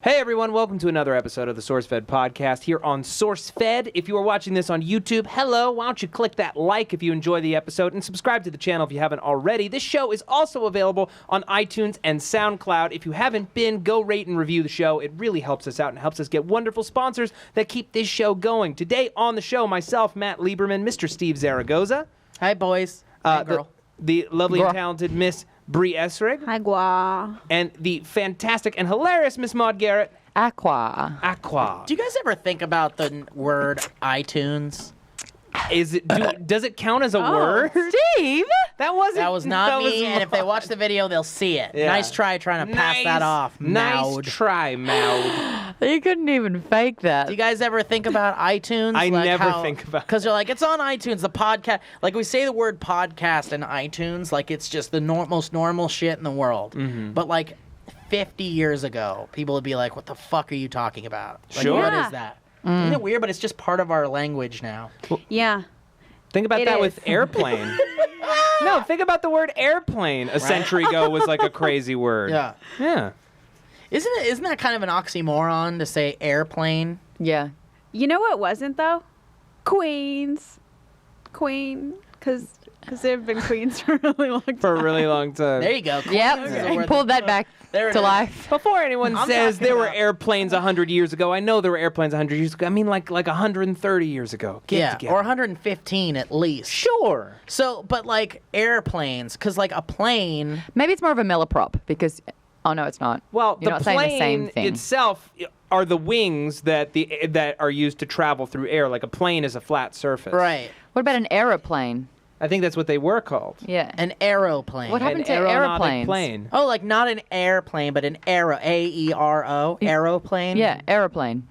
Hey everyone, welcome to another episode of the SourceFed podcast here on SourceFed. If you are watching this on YouTube, hello, why don't you click that like if you enjoy the episode and subscribe to the channel if you haven't already. This show is also available on iTunes and SoundCloud. If you haven't been, go rate and review the show. It really helps us out and helps us get wonderful sponsors that keep this show going. Today on the show, myself, Matt Lieberman, Mr. Steve Zaragoza. Hi, boys. Hi, girl. The lovely and talented Miss Bree Esrig. Hi, Gua. And the fantastic and hilarious Miss Maud Garrett. Aqua. Do you guys ever think about the word iTunes? Does it count as a word? Steve? That was not me, and if they watch the video, they'll see it. Yeah. Nice try trying to pass that off, Maud. Nice try, Maud. You couldn't even fake that. Do you guys ever think about iTunes? I never think about it. Because you're like, it's on iTunes, the podcast. Like, we say the word podcast in iTunes, like it's just the most normal shit in the world. Mm-hmm. But, like, 50 years ago, people would be like, what the fuck are you talking about? Like, sure. What is that? Isn't it weird? But it's just part of our language now. Yeah. Think about that with airplane. No, think about the word airplane. A century ago was like a crazy word. Yeah. Yeah. Isn't that kind of an oxymoron to say airplane? Yeah. You know what wasn't, though? Queens. Queen. Because they've been queens for a really long time. For a really long time. There you go. Yep. Pulled that back to life. Before anyone says there were airplanes 100 years ago, I know there were airplanes 100 years ago. I mean like 130 years ago. Get together. Or 115 at least. Sure. So, but like airplanes, because like a plane. Maybe it's more of a malaprop because, oh no, it's not. Well, You're the not saying the same plane thing. itself are the wings that are used to travel through air. Like a plane is a flat surface. Right. What about an aeroplane? I think that's what they were called. Yeah. An aeroplane. What happened to aeronautic airplanes? plane. Oh, like not an airplane, but an A-E-R-O, aeroplane? Yeah, aeroplane.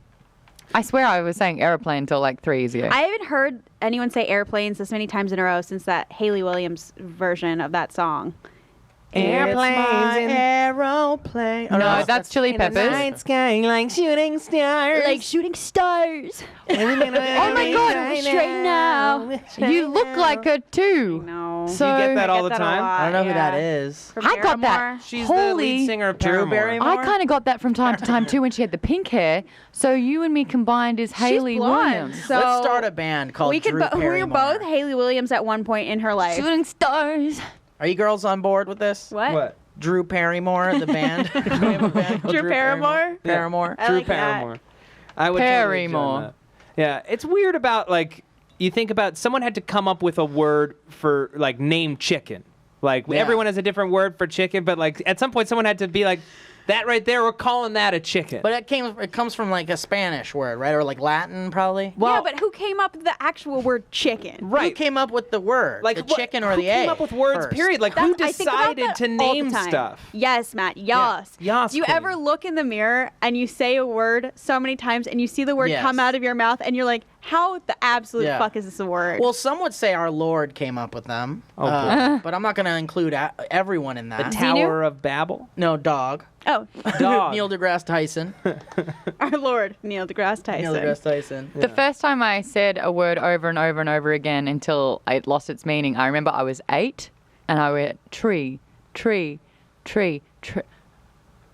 I swear I was saying aeroplane until like 3 years ago. I haven't heard anyone say airplanes this many times in a row since that Haley Williams version of that song. Airplanes in aeroplane. Oh, no, that's Chili in the Peppers. night sky like shooting stars. Like shooting stars. Oh my God, straight now. You look like her too. No. So you get that all the a time? lot, I don't know who yeah. that is. From I got that. Paramore. She's the lead Holy singer of Drew Paramore. Barrymore? I kind of got that from time to time too when she had the pink hair. So you and me combined is Haley blonde, Williams. so- Let's start a band called We Drew were Barrymore. both Haley Williams at one point in her life. Shooting stars. Are you girls on board with this? What? Drew Barrymore, the band. We have a band called Drew Barrymore? Paramore. I Drew like that. Paramore. I would Barrymore. totally join that. Yeah, it's weird about like you think about someone had to come up with a word for like name chicken. Like everyone has a different word for chicken, but like at some point someone had to be like that right there. We're calling that a chicken. But it comes from like a Spanish word, right? Or like Latin, probably. Yeah, but who came up with the actual word chicken? Who came up with the word? like the chicken or who the egg? came up with words? first? Period. Like who I think about decided that to all the name time. stuff? Yes, Matt. Yes. Yas Do you queen. ever look in the mirror and you say a word so many times and you see the word Yes. come out of your mouth and you're like, how the absolute fuck is this a word? Well, some would say our Lord came up with them. Oh, boy. But I'm not going to include everyone in The that. Tower of Babel. No, dog. oh, Dog. Neil deGrasse Tyson. our Lord, Neil deGrasse Tyson. Neil deGrasse Tyson. The first time I said a word over and over and over again until it lost its meaning, I remember I was 8 and I went tree, tree, tree, tree.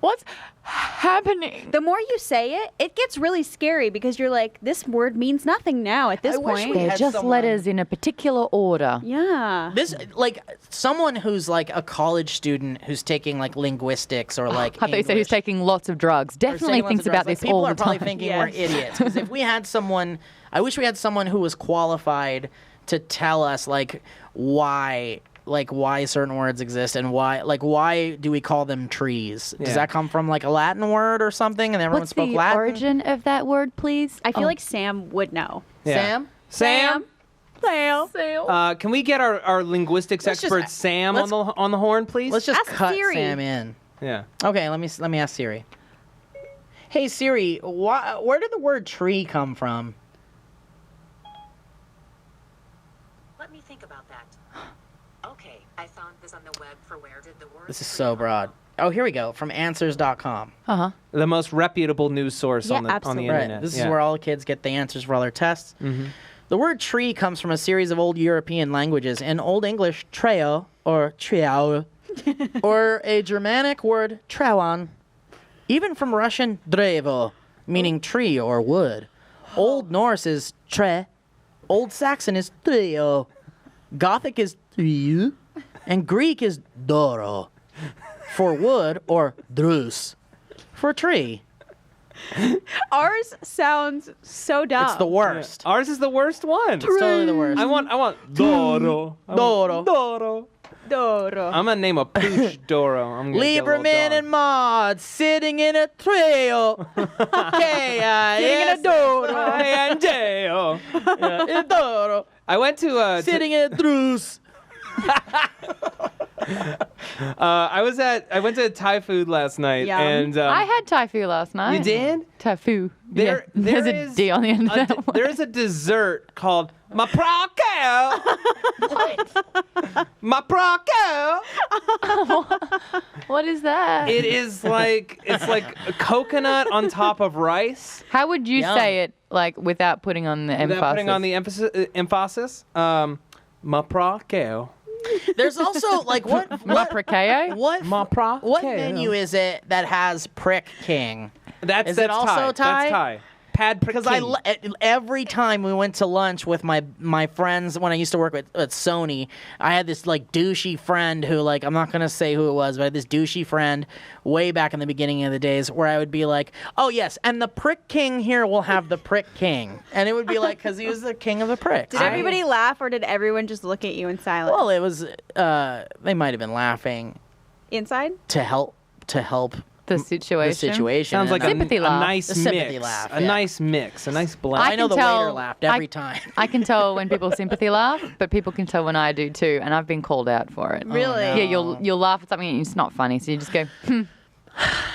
What's happening? The more you say it, it gets really scary because you're like, this word means nothing now at this I wish point. we They're had just someone- letters in a particular order. Yeah. This, like, someone who's like a college student who's taking like linguistics or like I thought you said who's taking lots of drugs. or Definitely taking lots thinks of about drugs. this Like, people all are the probably time. thinking Yes. we're idiots. Because if we had someone, I wish we had someone who was qualified to tell us like why certain words exist and why do we call them trees? Does Yeah. that come from like a Latin word or something and everyone What's spoke the Latin? origin of that word, please? I feel like Sam would know. Yeah. Sam? Sam? Can we get our linguistics Let's just- expert Sam let's- on the horn, please? Let's just Ask cut Siri. Sam in. Yeah. Okay, let me ask Siri. Hey Siri, where did the word tree come from? Let me think about that. Okay, I found this on the web for where did the word... This is so broad. Oh, here we go. From answers.com. Uh-huh. The most reputable news source Yeah, on the absolutely. Right. internet. This Yeah. is where all the kids get the answers for all their tests. Mhm. The word tree comes from a series of old European languages. In Old English, treo, or triao, or a Germanic word, trauan, Even from Russian drevo, meaning tree or wood. Old Norse is tre. Old Saxon is trio. Gothic is triu. And Greek is doro for wood, or drus for tree. Ours sounds so dumb. It's the worst. Ours is the worst one. It's totally the worst. I want Doro. Doro. Doro. Doro. I'm gonna name a pooch Doro. I'm gonna get a little Lieberman dog. and Maud sitting in a trio. Sitting in a Doro. And Deo. In a Doro. I went to Sitting in a drus. I went to Thai food last night, Yum. and I had Thai food last night. you did. Thai food. There There's a is D on the end of that one. there is a dessert called maprako. Maprako. What is that? It is like it's like a coconut on top of rice. How would you Yum. say it, like, without putting on the emphasis? Without putting on the emphasis. Maprako. There's also like what Maprikeo? what menu is it that has Prick King? That's Is it that's also Thai. Thai? That's Thai. Pad Because every time we went to lunch with my friends when I used to work at Sony, I had this like douchey friend who, like, I'm not gonna say who it was, but I had this douchey friend way back in the beginning of the days where I would be like, oh yes, and the Prick King here will have the Prick King, and it would be like, because he was the king of the pricks. Did everybody laugh, or did everyone just look at you in silence? Well, it was they might have been laughing Inside? to help The situation. the situation. sounds like and Sympathy a laugh. nice A sympathy mix. laugh, A yeah. nice mix. A nice blend. I know the can tell- waiter laughed every time. I can tell when people sympathy laugh, but people can tell when I do too, and I've been called out for it. Really? no. Yeah, you'll laugh at something and it's not funny, so you just go,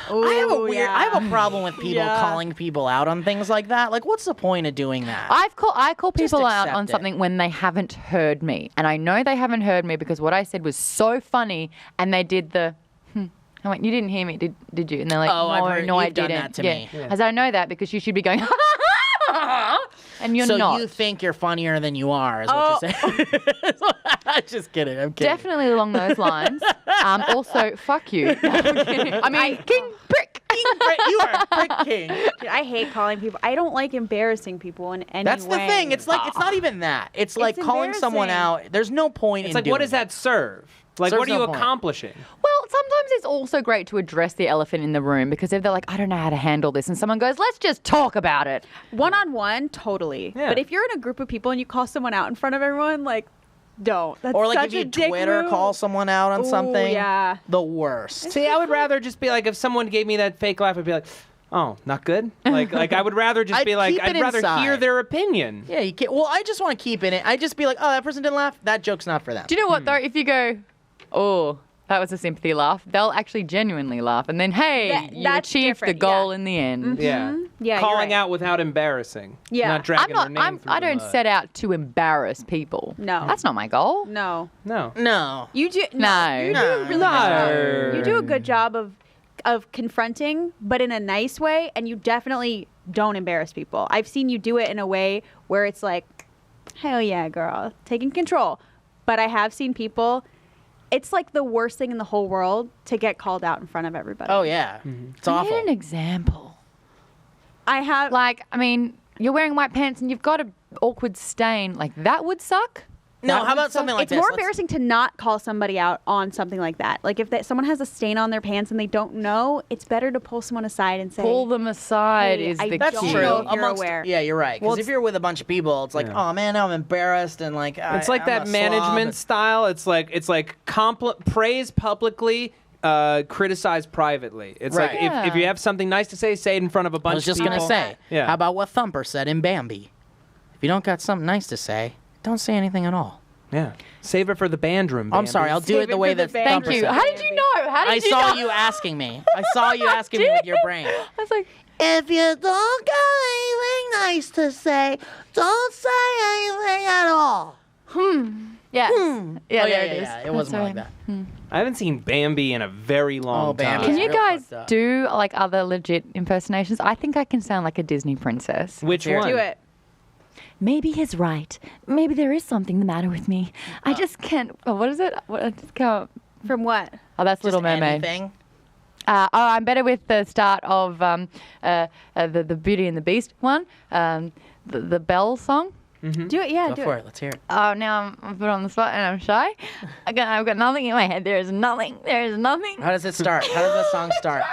I have a problem with people Yeah. calling people out on things like that. Like, what's the point of doing that? I call Just people out accept on it. something when they haven't heard me, and I know they haven't heard me because what I said was so funny, and they did the. I went, you didn't hear me, did you? And they're like, Oh, I've heard- no, I you've done didn't. that to yeah. me. Yeah. As I know that because you should be going, and you're so not. you think you're funnier than you are, is what you're saying. Just kidding. I'm kidding. Definitely along those lines. Also, fuck you. No, I'm kidding. I mean, King Prick. You are a Prick King. Dude, I hate calling people. I don't like embarrassing people in any That's way. the thing. It's like, it's not even that. It's like calling someone embarrassing. out. There's no point It's in like, doing what does that serve? Like, Serves what are you no point. accomplishing? Well, sometimes it's also great to address the elephant in the room because if they're like, I don't know how to handle this, and someone goes, let's just talk about it. One-on-one, totally. Yeah. But if you're in a group of people and you call someone out in front of everyone, like, don't. That's Or like such if you a dick Twitter move. call someone out on Ooh, something. yeah. The worst. See, I would rather just be like, if someone gave me that fake laugh, I'd be like, oh, not good. Like I would rather just I'd be like, keep I'd it rather inside. hear their opinion. Yeah, you can't. Well, I just want to keep in it. I just be like, oh, that person didn't laugh. That joke's not for them. Do you know what, though? If you go, oh, that was a sympathy laugh, they'll actually genuinely laugh. And then, hey, you that's achieved the different, goal yeah. in the end. Yeah. Yeah, you're Calling right. out without embarrassing. Yeah. Not dragging their name through I the don't mud. set out to embarrass people. No. That's not my goal. No. No. No. You do. No. You do No. a really No. good job. You do a good job of confronting, but in a nice way, and you definitely don't embarrass people. I've seen you do it in a way where it's like, hell yeah, girl, taking control. But I have seen people, it's like the worst thing in the whole world to get called out in front of everybody. Oh, yeah. It's I awful. need an example. I have. Like, I mean, you're wearing white pants and you've got an awkward stain. Like, that would suck. No, That how would about suck. something like it's this? more Let's- embarrassing to not call somebody out on something like that. Like if someone has a stain on their pants and they don't know, it's better to pull someone aside and say, Pull them aside Hey, is I the That's don't key. true. know if you're Amongst- aware. Yeah, you're right. Because Well, if it's- you're with a bunch of people, it's like, Yeah. oh man, now I'm embarrassed, and like It's like I'm that a slob, management and- style. It's like praise publicly, criticize privately. It's Right. like Yeah. if you have something nice to say it in front of a bunch I was just of people. gonna say. Yeah. How about what Thumper said in Bambi? If you don't got something nice to say, don't say anything at all. Yeah. Save it for the band room. I'm sorry. I'll do Save it the it way for the that band Thank Thumper you. said. How did you know? How did I you saw know? you asking me. I saw you asking me with your brain. I was like, If you don't got anything nice to say, don't say anything at all. yes. Yeah, Oh, there yeah, it is. yeah. It wasn't That's like right. that. I haven't seen Bambi in a very long Bambi. time. Can you Real guys fucked up. do like other legit impersonations? I think I can sound like a Disney princess. Which Let's hear one? do it. Maybe he's right. Maybe there is something the matter with me. I just can't. Oh, what is it? I just can't. From what? Oh, that's Little Just Mermaid. anything. I'm better with the start of the Beauty and the Beast one, the Belle song. Do it, yeah, Go do for it. it. Let's hear it. Oh, now I'm put on the spot and I'm shy. I've got nothing in my head. There is nothing. How does it start? How does that song start?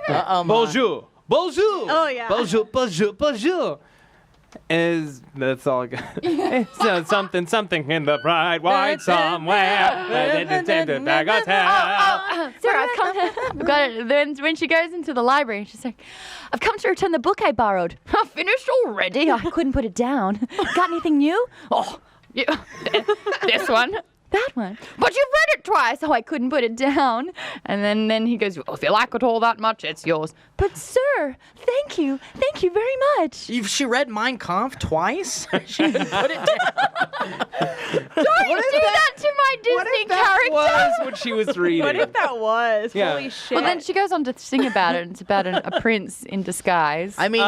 Uh-oh, Ma. Bonjour. Bonjour. Oh, yeah. Bonjour, bonjour, bonjour. That's all I got. It's something in the bright white somewhere. Sarah, I've got it. Then when she goes into the library, she's like, I've come to return the book I borrowed. Finished already? I couldn't put it down. Got anything new? Oh, yeah. This one. That one. But you've read it twice, so I couldn't put it down. And then he goes, well, if you like it all that much, it's yours. But sir, thank you. Thank you very much. She read Mein Kampf twice? She put it down. Don't you do that to my Disney character. was what she was reading. What if that was? Yeah. Holy shit. Well, then she goes on to sing about it. It's about a prince in disguise. I mean, you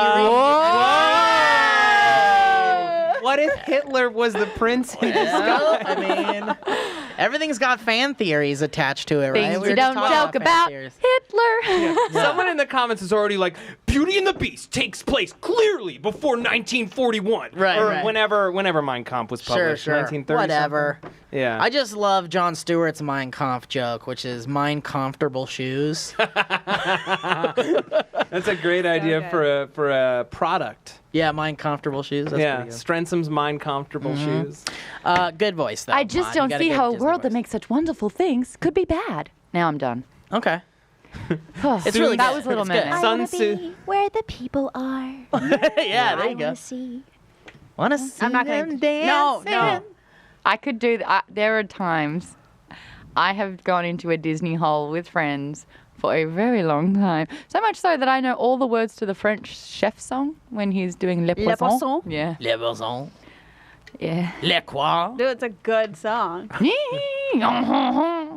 What if Hitler was the prince in disguise? I mean, everything's got fan theories attached to it, right? Things We you were just don't talking joke fan about. theories. Hitler. Someone in the comments is already like, Beauty and the Beast takes place clearly before 1941. Right, or right. whenever Mein Kampf was published. Sure. 1930 Whatever. something. Yeah. I just love Jon Stewart's Mein Kampf joke, which is Mein Comfortable shoes. That's a great idea good. for a product. Yeah, Mein Comfortable shoes. That's Yeah, pretty good. Strensom's Mind Comfortable shoes. Good voice, though. I just Ma. You don't gotta see get how a Disney world that voice. makes such wonderful things could be bad. Now I'm done. Okay. It's really that good. was Little It's good. Mermaid. Sun Tzu. where the people are. Yeah, there you go. See. Wanna see I'm not them gonna. dancing? No. I could do that. There are times I have gone into a Disney hole with friends for a very long time. So much so that I know all the words to the French chef song when he's doing Le Le Poisson. Poisson? Yeah. Le Boson. Yeah. Le quoi? Dude, it's a good song.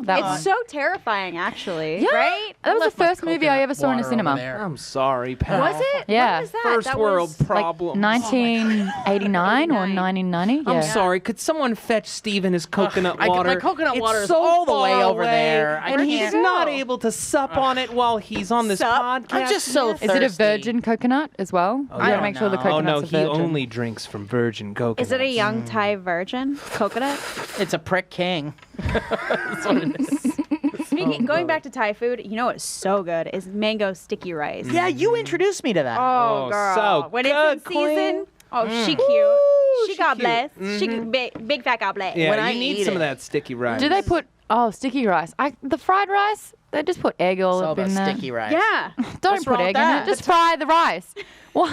That It's one. so terrifying, actually. Yeah. Right? That was the Left my first movie I ever saw in a coconut cinema. water over there. I'm sorry, Pat. Was it? Yeah. When was that? First That world was problem. 1989 or 1990. I'm Yeah. sorry. Could someone fetch Steven his coconut water? My coconut It's water is so all the way far over away, there. I and he's can't- not able to sup on it while he's on this Sup? podcast. I'm just so Is it a thirsty. virgin coconut as well? You I gotta don't make sure the know. Oh no, coconut's a he virgin. only drinks from virgin coconuts. Is it a young Thai virgin coconut? It's a prick king. That's what it is. Speaking, going back to Thai food, you know what's so good is mango sticky rice. Yeah, you introduced me to that. Oh, Oh, girl. so when good, it's in queen. season, she cute. She she got cute. blessed. She big fat got blessed. Yeah, when you I need eat some of it. that sticky rice. Do they put sticky rice? The fried rice, they just put egg all It's all up about in there. sticky rice. Yeah. Don't What's put wrong egg with in that? it. Just fry the rice. Why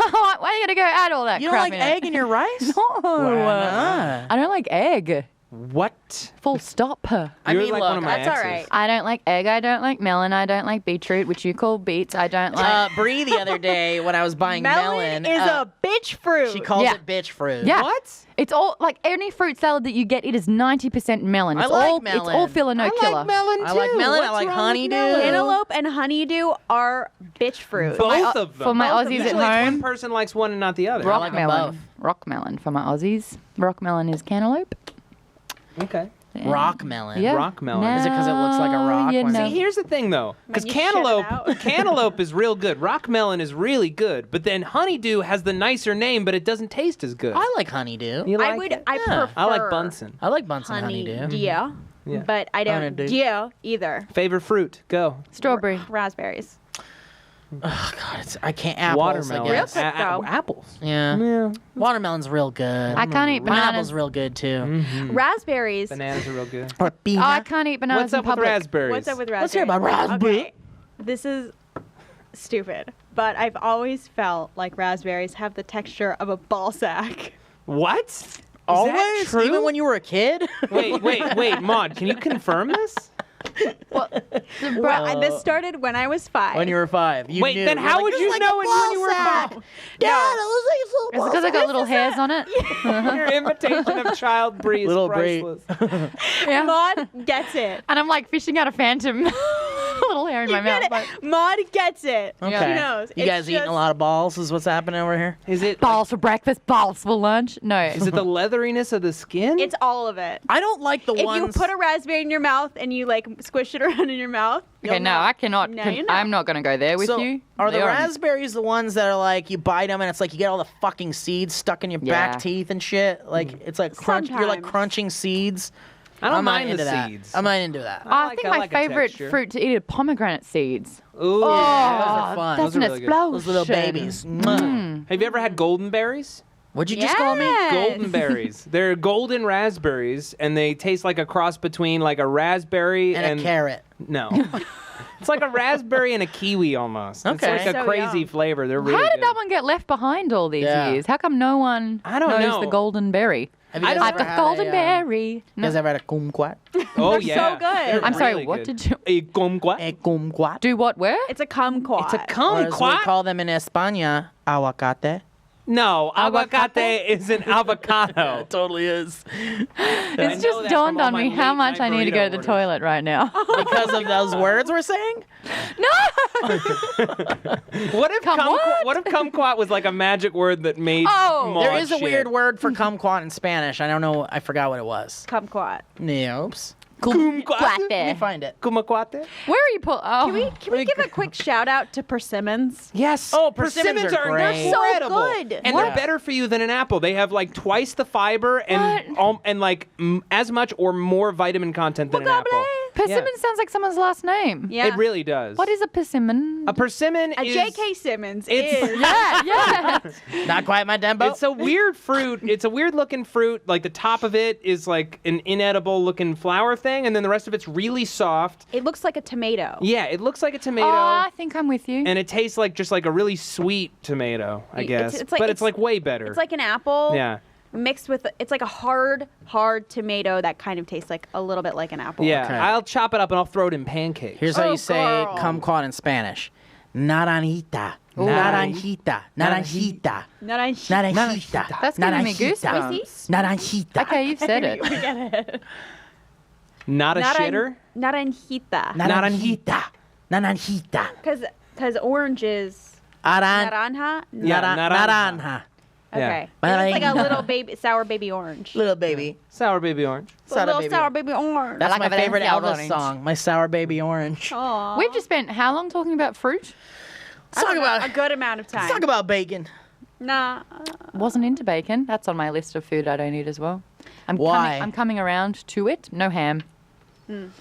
are you gonna go add all that You don't crap like in egg it? in your rice? No. Why not? I don't like egg. What? Full stop. I You're mean, like look, one of my That's all exes. right. I don't like egg. I don't like melon. I don't like beetroot, which you call beets. I don't like. Bree the other day when I was buying Melon is a bitch fruit. she calls Yeah. it bitch fruit. Yeah. What? It's all like any fruit salad that you get. It is 90% melon. I It's like all. melon. It's all filler, no I killer. like melon too. I like melon. I What's like wrong with honeydew. melon? Cantaloupe and honeydew are bitch fruit. Both of them. For my Both of Aussies them. at Usually it's home, one person likes one and not the other. I rock like 'em melon. both. Rock melon for my Aussies. Rock melon is cantaloupe. Okay. Rock melon. Yeah. Rock melon. Is it 'cause it looks like a rock You when know. See, here's the thing though, because you shit it out. cantaloupe is real good. Rock melon is really good, but then honeydew has the nicer name, but it doesn't taste as good. I like honeydew. You like I would. it? I Yeah. prefer. I like Bunsen. I like Bunsen honeydew. honeydew. Yeah. But I don't Honeydew. do either. Favorite fruit? Go. Strawberry. Raspberries. Oh God, I can't. Apples, Watermelon. I guess. Real quick, though. Apples. Yeah. Yeah. Watermelon's real good. I can't eat Pineapple's bananas. real good too. Raspberries. Bananas are real good. Or Oh, I peanut. can't eat bananas What's in up with public. raspberries? What's up with raspberries? Let's hear about raspberry. Okay. This is stupid, but I've always felt like raspberries have the texture of a ball sack. What? Is Always, that true? even when you were a kid. Wait, Maud, can you confirm this? This started when I was 5. When you were 5. You Wait, knew. then You're how like, would "This you is like know a it when ball you were sack." 5? Dad, it was like a Is it little because I got little hairs on it? Your imitation of child Bree is Little Bree. priceless. Yeah. Maud gets it. And I'm like fishing out a phantom. a little hair in my mouth. But Maud gets it. Okay. She knows. You guys eating a lot of balls is what's happening over here? Is it balls for breakfast, balls for lunch. No. Is it the leatheriness of the skin? It's all of it. I don't like the If ones... you put a raspberry in your mouth and you like squish it around in your mouth, Okay, you'll no, know. I cannot. No, you know. I'm not going to go there with So, you. are the They raspberries the ones that are like, you bite them and it's like you get all the fucking seeds stuck in your Yeah. back teeth and shit? Like, it's like crunch. You're like Sometimes. crunching seeds. I don't I'm not mind into the that. seeds. I'm not into that. I like- think I my like a favorite texture. fruit to eat are pomegranate seeds. Ooh. those Oh, are fun. that's Those are an really good. explosion. Those little babies. Have you ever had golden berries? What'd you just call me? Yes. Golden berries. They're golden raspberries, and they taste like a cross between like a raspberry And a carrot. No. It's like a raspberry and a kiwi almost. It's Okay. like a So crazy yum. flavor. They're really How did good. that one get left behind all these Yeah. years? How come no one I don't knows know. the golden berry? Have you I guys don't- I've ever got had golden a, berry. You guys ever had a kumquat? Oh They're yeah. so good. They're I'm sorry, really what good. did you- A kumquat? A kumquat. Do what? Where? It's a kumquat. It's a Or as we kumquat? call them in España, aguacate. No, Aguacate? aguacate is an avocado. totally is. I It's know just that dawned from all on my me how late much I night need to go to burrito the orders. toilet right now. Because of those words we're saying? What if What? what if kumquat was like a magic word that made Oh, Maud There is a shit? weird word for kumquat in Spanish. I don't know. I forgot what it was. kumquat. Oops. Kumquat. Let me find it. Kumaquate? Where are you pull? Oh, Can we give a quick shout out to persimmons? Yes. Oh, persimmons are great. So incredible. good. And What? they're better for you than an apple. They have like twice the fiber and and like as much or more vitamin content than an apple. persimmon sounds like someone's last name. Yeah. It really does. What is a persimmon? a persimmon? A is J.K. Simmons It's- is. yeah, yeah. Not quite my Dembo. It's a weird fruit. It's a weird looking fruit. Like the top of it is like an inedible looking flower thing, and then the rest of it's really soft. It looks like a tomato. Yeah, it looks like a tomato. Oh, I think I'm with you. And it tastes like just like a really sweet tomato, I guess. it's like- but it's it's- like way better. It's like an apple. Yeah. Mixed with, it's like a hard tomato that kind of tastes like a little bit like an apple. Yeah. Okay. I'll chop it up and I'll throw it in pancakes. Here's how Oh, you say girl. kumquat in Spanish. Naranjita. Naranjita. Naranjita. Naranjita. That's giving me Naranjita. goosebumps. Naranjita. Okay, you've said it. We get it. Not a shitter? Naranjita. Naranjita. Naranjita. Because orange is naranja. Yeah, Naranja. Okay. Yeah. It's like a little baby, sour baby orange. Little baby. Sour baby orange. A little sour baby orange. That's like my a favorite Valencia Elvis orange. song. My Sour Baby Orange. Aw. We've just spent how long talking about fruit? Let's talk about a good amount of time. let's talk about bacon. Nah. Wasn't into bacon. That's on my list of food I don't eat as well. Why? I'm coming around to it. No ham.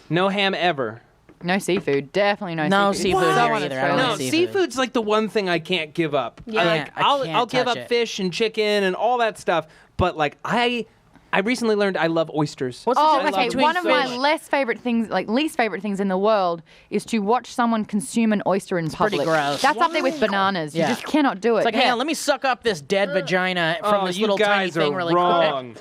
No ham ever. No seafood. Definitely no, No seafood. seafood So here on either. I Australia. don't No, like seafood. seafood's like the one thing I can't give up. Yeah. Like, I I'll can't give touch up it. fish and chicken and all that stuff, but like I recently learned I love oysters. What's the Oh, difference okay. between One of my fish? least favorite things in the world is to watch someone consume an oyster in pretty public. gross. That's up there with bananas. Yeah. You just cannot do it. It's like, hang on, let me suck up this dead vagina from this you little tiny guys thing are really wrong.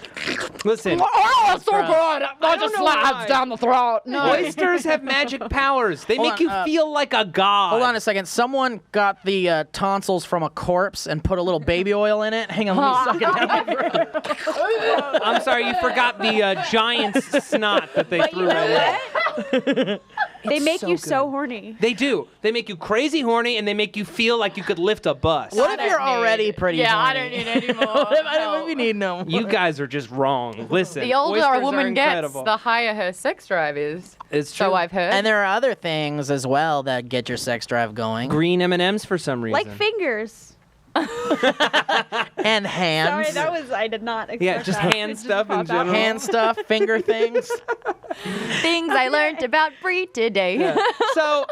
Listen, Oh, it's so gross. good. I I don't just know slides why. down the throat. No. oysters have magic powers. They Hold make on, you feel like a god. Hold on a second. Someone got the tonsils from a corpse and put a little baby oil in it. Hang on, let me suck it down my throat. I'm sorry, you forgot the giant's snot that they threw in there. They make so you good. so horny. They do. They make you crazy horny, and they make you feel like you could lift a bus. What if you're already pretty Yeah, I horny? don't need any more. What if you need no more? You guys are just wrong. Listen, The older oysters a are woman gets, incredible. the higher her sex drive is. It's true. So I've heard. And there are other things as well that get your sex drive going. Green M&Ms for some reason. Like fingers. And hands. Sorry, I did not expect Yeah, just that. hand It just stuff in popped out. general. Hand stuff, finger things. things I learned about Brie today. So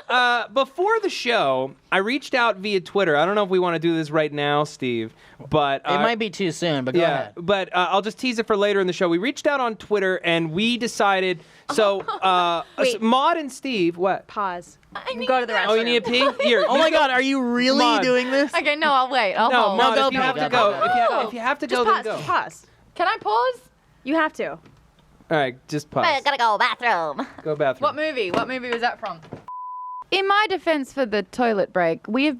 before the show, I reached out via Twitter. I don't know if we want to do this right now, Steve, but It might be too soon, but go yeah. ahead. But I'll just tease it for later in the show. We reached out on Twitter and we decided. So Wait. Maud and Steve, what? Pause. Go to the restroom. Oh, you need a pee? Here. Oh you my go. God, are you really Maud. doing this? Okay, no, I'll wait. I'll No, hold. Maud, go, if you go, have go, to go, go, go. if you have to Just go, pause. then go. Just pause. Can I pause? You have to. All right, just pause. gotta go bathroom. Go bathroom. What movie? What movie was that from? In my defense for the toilet break, we've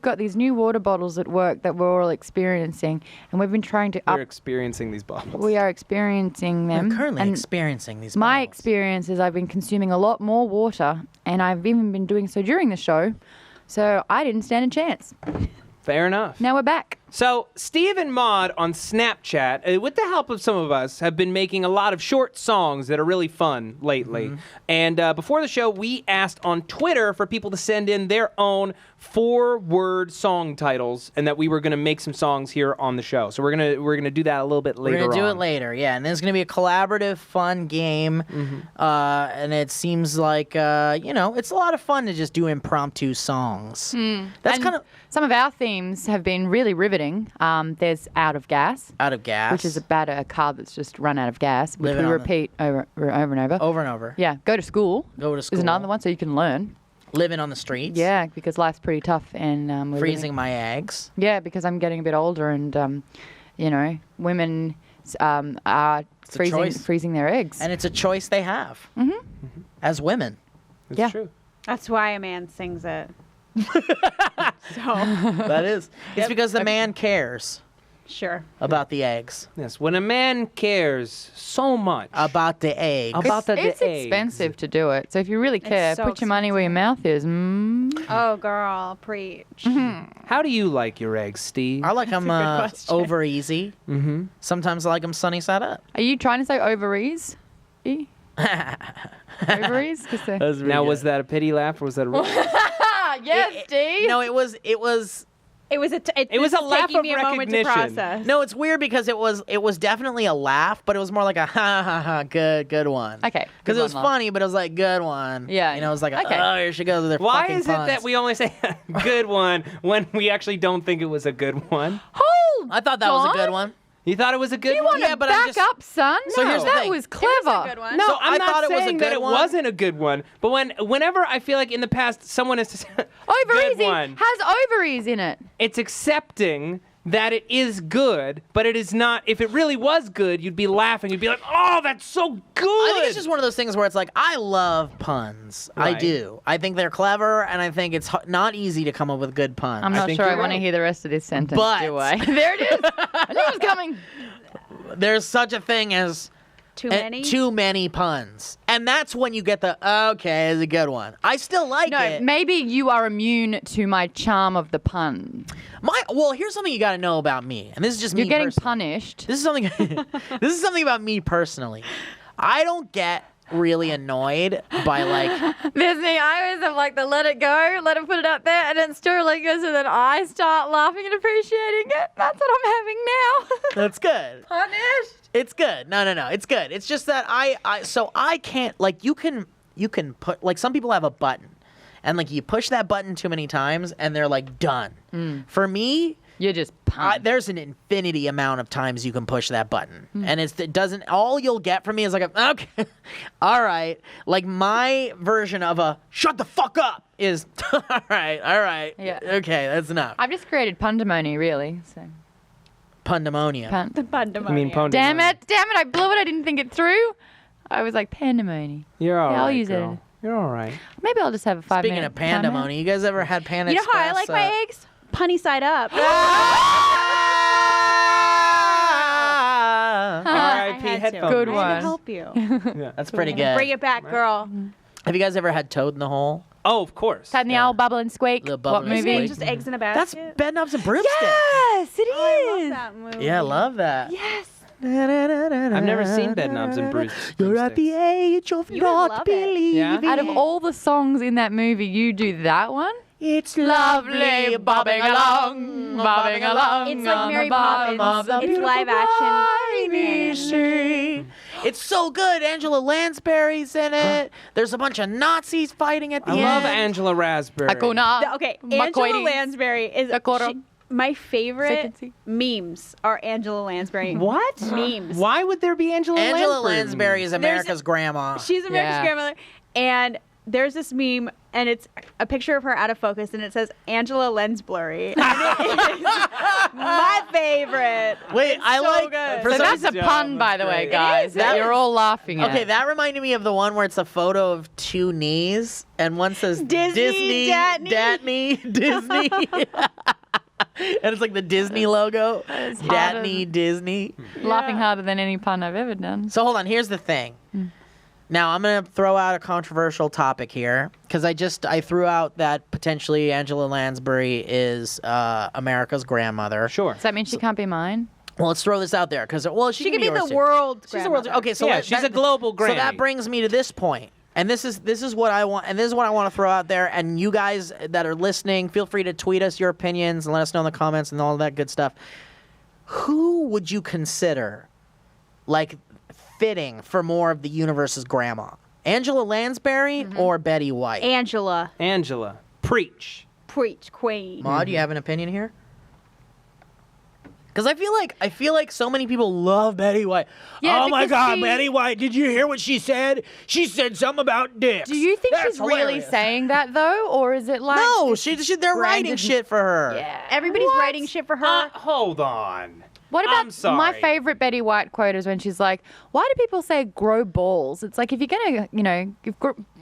got these new water bottles at work that we're all experiencing, and we've been trying to We're experiencing these bottles. We are experiencing them. I'm currently and experiencing these my bottles. experience is I've been consuming a lot more water, and I've even been doing so during the show, so I didn't stand a chance. Fair enough. Now we're back. So, Steve and Maude on Snapchat, with the help of some of us, have been making a lot of short songs that are really fun lately. And before the show, we asked on Twitter for people to send in their own 4-word song titles, and that we were going to make some songs here on the show. So we're gonna do that a little bit later. We're gonna do it later, yeah. And then it's gonna be a collaborative, fun game. And it seems like it's a lot of fun to just do impromptu songs. That's And kind of some of our themes have been really riveting. There's Out of Gas. out of gas, Which is about a car that's just run out of gas, which Living we on the- repeat over and over. over and over. Yeah, go to school. Go to Is school. another one so you can learn. Living on the streets. Yeah, because life's pretty tough and we're Freezing my eggs. Yeah, because I'm getting a bit older and women are a choice. freezing their eggs. And it's a choice they have as women. It's Yeah. true. That's why a man sings it. So, That is. It's because the man cares sure. about the eggs. Yes, when a man cares so much About the eggs. about the It's eggs. expensive to do it. So if you really care, so put your money where your mouth is. Oh, girl, preach. How do you like your eggs, Steve? I like them a good question. over easy. Sometimes I like them sunny side up. Are you trying to say ovaries? E? Ovaries? 'Cause they're- Now, was that a pity laugh or was that a real? yes, Steve. No, it was It was It was a laugh taking of me a moment to recognition. process. No, it's weird because it was definitely a laugh, but it was more like a ha ha ha good one. Okay, Because good it was one, love. funny, but it was like good one. Yeah, You know, it was like okay. oh, here she goes with her Why fucking is it puns. that we only say good one when we actually don't think it was a good one? Hold I thought that was a on. good one. You thought it was a good You one? want Yeah, to but I'm back just- up, son? So here's the that thing. was It was clever. a good one. No, So I'm I not thought it was a saying that good it one. wasn't a good one. But whenever I feel like in the past someone has said Ovaries good one, has ovaries in it. it's accepting that it is good, but it is not. If it really was good, you'd be laughing. You'd be like, "Oh, that's so good." I think it's just one of those things where it's like I love puns. I Right. do. I think they're clever, and I think it's not easy to come up with good puns. I'm not think sure I you're want to right. hear the rest of this sentence, But- do I? There it is. I knew it was coming. There's such a thing as Too many? too many puns, and that's when you get the okay, it's a good one. I still like No, it. maybe you are immune to my charm of the pun. Well, here's something you got to know about me, and this is just You're me. getting personally. punished. This is something. This is something about me personally. I don't get really annoyed by like. There's me. I always have like the let it go, let it put it up there, and then Sterling goes, and then I start laughing and appreciating it. That's what I'm having now. That's good. Punished. It's good. No. It's good. It's just that I can't like you can put like some people have a button, and like you push that button too many times, and they're like done. For me. You're just punished. There's an infinity amount of times you can push that button, and it doesn't. All you'll get from me is like, okay, all right. Like my version of a "shut the fuck up" is all right, Yeah. okay, that's enough. I've just created pandemony, really. So. Pandemonium. The I pandemonium. mean, Damn it! I blew it. I didn't think it through. I was like pandemony. You're all right, I'll use girl. it. You're all right. Maybe I'll just have a 5 Speaking minute of pandemony, you guys ever had Panda You know how I Express, like my eggs? Punny side up. R.I.P. had to. headphones. Good I had one. to help you. That's pretty good. Bring it back, girl. Have you guys ever had Toad in the Hole? Oh, of course. Ted and the Owl, Bubble and Squeak. Little Bubble What and Isn't movie? it Squeak. just eggs in a That's basket? Bedknobs and Broomstick. Yes, it Oh, I is. love that movie. Yeah, I love that. Yes. I've never seen Bedknobs and Bruce. You're at the age of You would love not it. believing. Yeah? Out of all the songs in that movie, you do that one? It's Lovely, bobbing along, bobbing along. It's like on Mary the bottom Poppins. of the It's live action. briny sea. It's so good. Angela Lansbury's in it. There's a bunch of Nazis fighting at the I end. love Angela Raspberry. Hakuna. Okay, Angela Makoides. Lansbury is Dakota. my favorite Vacancy. memes are Angela Lansbury. What? Memes. Why would there be Angela Angela Lansbury? Lansbury is America's grandma. She's America's Yeah. grandmother. And there's this meme, and it's a picture of her out of focus, and it says Angela Lens Blurry. And it is my favorite. Wait, I so like. good. For So some that's a reason- pun, by the way, guys, that That you're is- all laughing at. Okay, that reminded me of the one where it's a photo of two knees, and one says Disney, Datney, Disney. And it's like the Disney logo. Datney, Disney. Laughing harder than any pun I've ever done. So hold on, here's the thing. Now I'm gonna throw out a controversial topic here because I threw out that potentially Angela Lansbury is America's grandmother. Sure. Does that mean she can't be mine? Well, let's throw this out there because she She could be yours the too. world. She's the world. Okay, so Yeah, let- she's that- a global So granny. that brings me to this point. And this is what I want, and this is what I want to throw out there. And you guys that are listening, feel free to tweet us your opinions and let us know in the comments and all that good stuff. Who would you consider, like, fitting for more of the universe's grandma? Angela Lansbury or Betty White? Angela, Angela, preach. preach queen. Maud, do you have an opinion here? Because I feel like so many people love Betty White. Yeah, oh my because God, she- Betty White! Did you hear what she said? She said something about dicks. Do you think That's she's really hilarious. saying that, though? Or is it like... No, they're writing branded- shit for her. Yeah. Everybody's What? writing shit for her. Hold on. What I'm about sorry. my favorite Betty White quote is when she's like, why do people say grow balls? It's like, if you're going to, if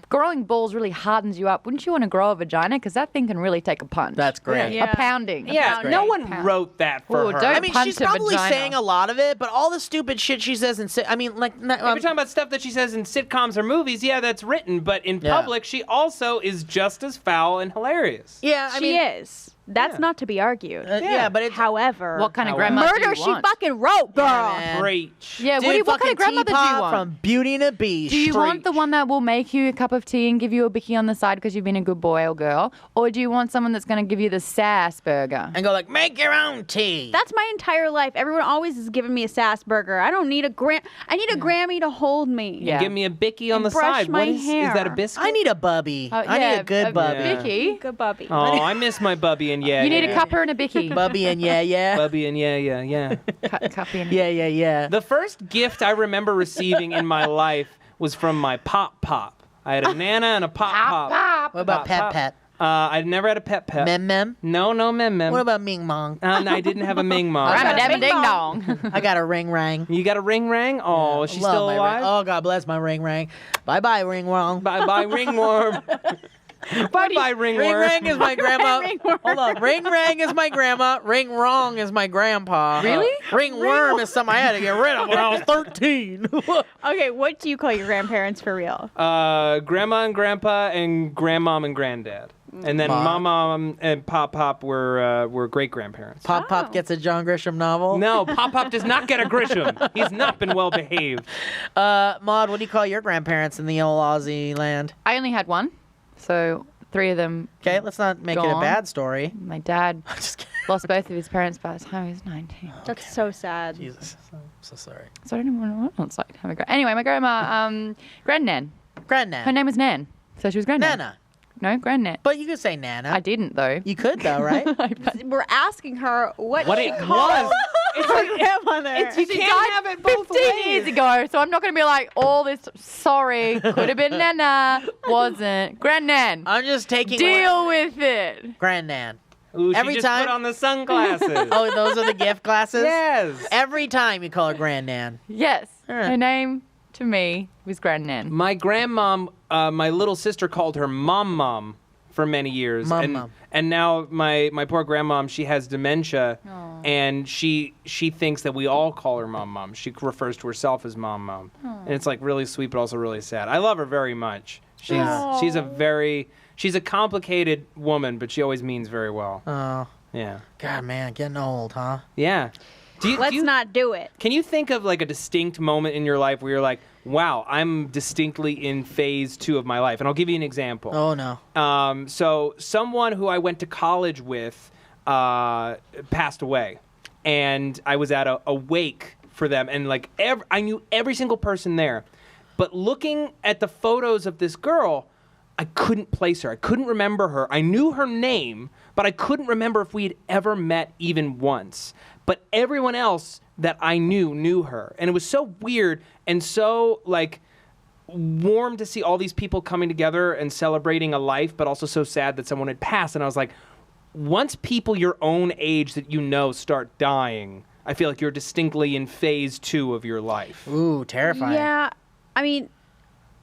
growing balls really hardens you up, wouldn't you want to grow a vagina? Because that thing can really take a punch. That's great. Yeah. A pounding. Yeah, great. no one Pound. wrote that for Ooh, her. don't I mean, punch she's a probably vagina. saying a lot of it, but all the stupid shit she says and I mean, like, If you're talking about stuff that she says in sitcoms or movies, yeah, that's written. But in Yeah. public, she also is just as foul and hilarious. yeah, I She mean, is. That's Yeah. not to be argued. yeah, but it's However, What kind of However. grandma do murder you she want? fucking wrote, girl. man. Preach. Yeah, Dude, what kind of grandmother do you Teapot want? from Beauty and the Beast? Do you want the Preach. one that will make you a cup of tea and give you a bicky on the side because you've been a good boy or girl? Or do you want someone that's going to give you the sass burger? and go like, make your own tea? That's my entire life. Everyone always is giving me a sass burger. I don't need I need a Grammy to hold me. Yeah. Give me a bicky on And the brush side. my What is that a hair. biscuit? I need a bubby. I need a good bubby. Yeah. Bicky? Good bubby. Oh, I miss my bubby and yeah. You need yeah. a cuppa and a bicky. Bubby and yeah. Bubby and yeah. Cuppy and Yeah. The first gift I remember receiving in my life was from my pop. I had a Nana and a pop. What about Pet Pop. Pet? I'd never had a pet. Mem? No, mem. What about Ming Mong? And I didn't have a Ming Mong. I'm a got a damn bing ding bong. dong. I got a ring rang. You got a ring rang? Oh, is she Love still my alive? ring. Oh, God bless my ring rang. Bye ring wrong. Bye, ringworm. Bye, ringworm. Ring rang is my grandma. Ringworm. Hold on. Ring rang is my grandma. Ring wrong is my grandpa. Really? Ring worm is something I had to get rid of when I was 13. Okay, what do you call your grandparents for real? Grandma and grandpa and grandmom and granddad. And then Mom. mom and pop were great grandparents. Pop gets a John Grisham novel. No, Pop does not get a Grisham. He's not been well behaved. Maud, what do you call your grandparents in the old Aussie land? I only had one, so 3 of them. Okay, let's not make it a Gone. bad story. My dad Just kidding. lost both of his parents by the time he was 19. That's so sad. Jesus, I'm so sorry. So I don't even know what it's like to have a Anyway, my grandma, Grandnan. Grandnan. Her name was Nan, so she was Grandnan. Nana. No, Grandnan. But you could say Nana. I didn't though. You could though, right? We're asking her what What she it calls was. It's her like, grandmother. you can't have it both 15 years ways. ago, so I'm not going to be like, all this, sorry, could have been Nana, wasn't. Grandnan, I'm just taking deal with it. Grandnan. Ooh, she Every just time- put on the sunglasses. Oh, those are the gift glasses? yes. Every time you call her Grandnan. Yes, Alright. her name to me was Grandnan. My grandmom, my little sister called her Mom for many years. Mom. And now my poor grandmom, she has dementia, and she thinks that we all call her Mom. She refers to herself as Mom. And it's like really sweet, but also really sad. I love her very much. She's a complicated woman, but she always means very well. Oh, Yeah. God, man, getting old, huh? Yeah. Let's not do it. Can you think of like a distinct moment in your life where you're like, wow, I'm distinctly in phase 2 of my life? And I'll give you an example. Oh, no. So someone who I went to college with passed away, and I was at a wake for them, and like I knew every single person there, but looking at the photos of this girl, I couldn't place her. I couldn't remember her. I knew her name, but I couldn't remember if we had ever met even once. But everyone else that I knew her, and it was so weird and so like warm to see all these people coming together and celebrating a life, but also so sad that someone had passed. And I was like, once people your own age that you know start dying, I feel like you're distinctly in phase 2 of your life. Ooh, terrifying. Yeah, I mean,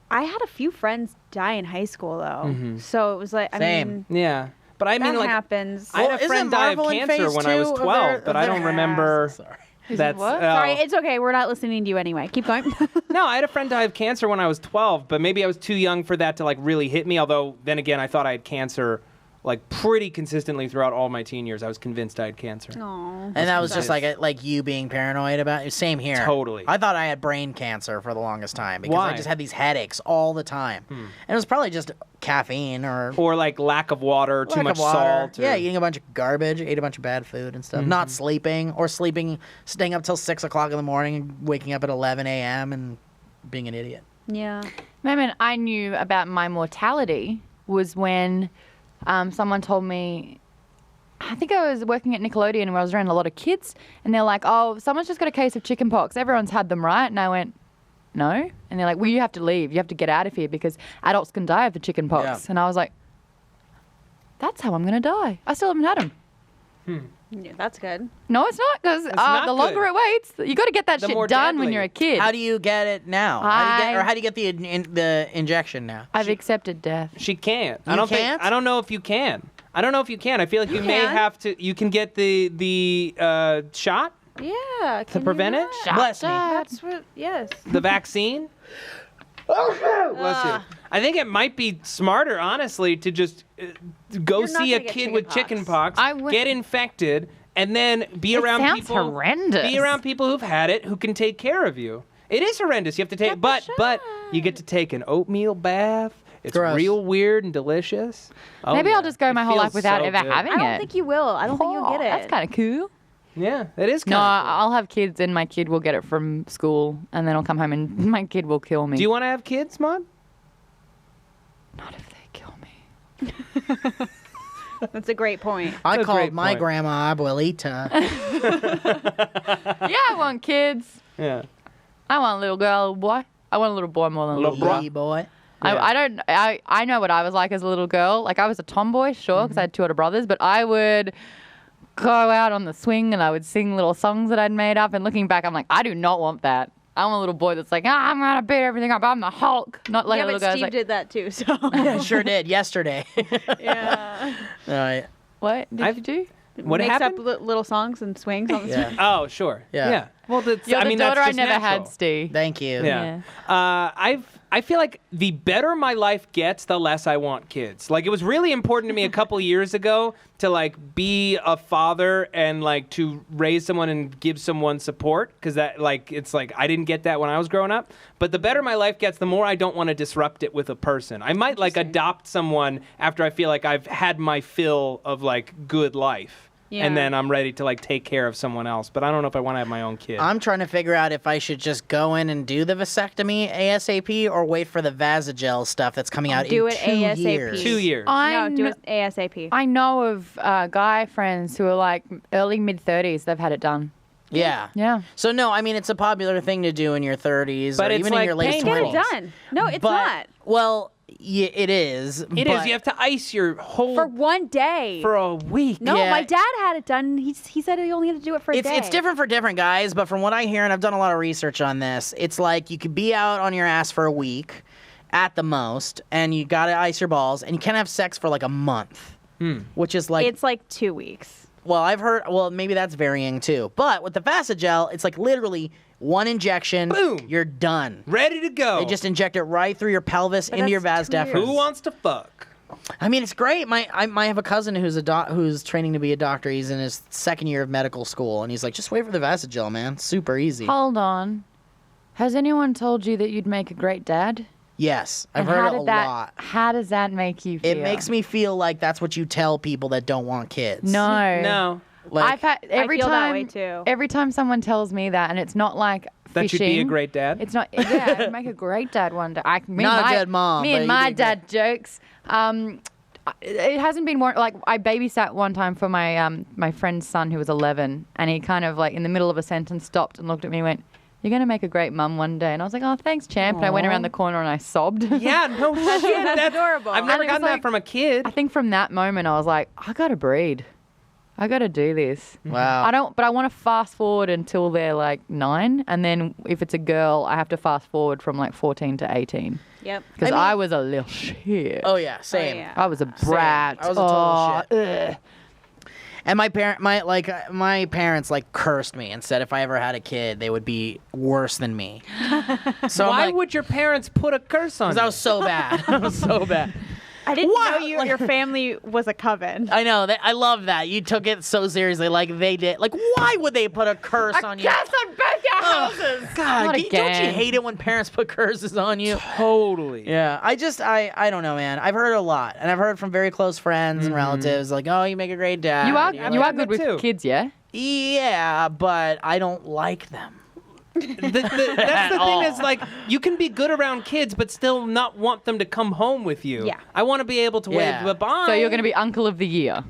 I had a few friends die in high school though, so it was like, Same. I mean, Yeah. But I mean, that like, happens. I had Well, a isn't friend die of Marvel in cancer phase when I was 2 of 12, their- but I don't remember. Sorry. That's what? Sorry, it's okay. We're not listening to you anyway. Keep going. No, I had a friend die of cancer when I was 12, but maybe I was too young for that to like really hit me. Although then again, I thought I had cancer like pretty consistently throughout all my teen years. I was convinced I had cancer. Aw. And that was just like you being paranoid about it. Same here. Totally. I thought I had brain cancer for the longest time because Why? I just had these headaches all the time. And it was probably just caffeine or Or like lack of water, too lack much of water. salt. Or... Yeah, eating a bunch of garbage, ate a bunch of bad food and stuff. Not sleeping or staying up till 6 o'clock in the morning and waking up at 11 a.m. and being an idiot. Yeah. The moment I knew about my mortality was when someone told me, I think I was working at Nickelodeon where I was around a lot of kids, and they're like, oh, someone's just got a case of chicken pox. Everyone's had them, right? And I went, no. And they're like, well, you have to leave. You have to get out of here because adults can die of the chicken pox. Yeah. And I was like, that's how I'm going to die. I still haven't had them. Yeah, that's good. No, it's not, because not the longer good. it waits, you got to get that The shit more done when deadly. you're a kid. How do you get it now? How do you get the injection now? I've accepted death. She can't. You I don't can't? think. I don't know if you can. I don't know if you can. I feel like you may can. have to. You can get the shot, Yeah. to prevent it? Bless me. That's what. Yes. the vaccine. Bless you. I think it might be smarter, honestly, to just go You're not see a gonna get kid with chickenpox. chickenpox, I would- get infected, and then be It around sounds people. horrendous. Be around people who've had it who can take care of you. It is horrendous. You have to take, Get the but you get to take an oatmeal bath. It's Gross. real weird and delicious. Oh, Maybe yeah. I'll just go It my whole life feels without so ever good. having I don't it. think you will. I don't think you'll get it. That's kind of cool. Yeah, it is No, kind of cool. I'll have kids and my kid will get it from school and then I'll come home and my kid will kill me. Do you want to have kids, Maud? Not if they kill me. That's a great point. I That's a called great my point. grandma Abuelita. Yeah, I want kids. Yeah. I want a little girl, a boy. I want a little boy more than a Little little girl. Wee boy. I know what I was like as a little girl. Like I was a tomboy, sure, because I had 2 older brothers, but I would go out on the swing and I would sing little songs that I'd made up. And looking back, I'm like, I do not want that. I'm a little boy that's like, I'm gonna beat everything up. I'm the Hulk. Not like yeah, a little but girl. Steve Like, did that too. So. I sure did yesterday. yeah. All right. what did you do? What Makes happened? up little songs and swings on the Yeah. Oh, sure. Yeah. Well, that's. You're I the mean, daughter that's I just never natural. had, Steve. Thank you. Yeah. I feel like the better my life gets, the less I want kids. Like, it was really important to me a couple years ago to, like, be a father and, like, to raise someone and give someone support. Because that, like, it's like, I didn't get that when I was growing up. But the better my life gets, the more I don't want to disrupt it with a person. I might, like, adopt someone after I feel like I've had my fill of, like, good life. Yeah. And then I'm ready to, like, take care of someone else. But I don't know if I want to have my own kid. I'm trying to figure out if I should just go in and do the vasectomy ASAP or wait for the Vasagel stuff that's coming out Do in it 2 ASAP. years. 2 years. No, do it ASAP. I know of guy friends who are like early mid-30s. They've had it done. Yeah. Yeah. So no, I mean it's a popular thing to do in your 30s But or it's even like in your late pain. 20s. Get it done. No, it's But- not. Well, yeah, it is. It is. You have to ice your whole For one day. for a week. No, Yeah. my dad had it done. He said he only had to do it for a day. It's different for different guys, but from what I hear, and I've done a lot of research on this, it's like you could be out on your ass for a week at the most, and you gotta ice your balls, and you can't have sex for like a month, which is like, It's like 2 weeks. well, I've heard, well, maybe that's varying too. But with the Vasagel, it's like literally one injection, Boom. you're done. Ready to go. They just inject it right through your pelvis into your vas that's 2 deferens. years. Who wants to fuck? I mean, it's great. I have a cousin who's who's training to be a doctor. He's in his 2nd year of medical school, and he's like, just wait for the Vasagel, man. Super easy. Hold on. Has anyone told you that you'd make a great dad? Yes, I've And heard how it did a that, lot. How does that make you feel? It makes me feel like that's what you tell people that don't want kids. No. No. Like, I've had every feel that time. way, too. Every time someone tells me that, and it's not like That fishing. you'd be a great dad. It's not. Yeah, I'd make a great dad one day. Not a good mom, Me but and you'd my be dad jokes. It hasn't been more like I babysat one time for my my friend's son who was 11, and he kind of like in the middle of a sentence stopped and looked at me and went, you're going to make a great mum one day. And I was like, oh, thanks, champ. And I went around the corner and I sobbed. Yeah, no shit. That's adorable. I've never And it was gotten that like- from a kid. I think from that moment, I was like, I got to breed. I got to do this. Wow. But I want to fast forward until they're like 9. And then if it's a girl, I have to fast forward from like 14 to 18. Yep. Because I mean- I was a little shit. Oh yeah, same. yeah. I was a brat. I was a total shit. shit. And my parents like cursed me and said if I ever had a kid, they would be worse than me. So Why I'm like, would your parents put a curse on because you? I was so bad. I was so bad. I didn't What? know your family was a coven. I know. I love that. You took it so seriously. Like they did. Like, why would they put a curse on you? on both your houses. God, Not don't you again. hate it when parents put curses on you? Totally. Yeah, I don't know, man. I've heard a lot, and I've heard from very close friends and relatives, like, oh, you make a great dad. You are You're you like, are good with too. kids, yeah? Yeah, but I don't like them. That's the thing is like you can be good around kids but still not want them to come home with you. Yeah. I want to be able to Yeah. wave goodbye. So you're going to be uncle of the year.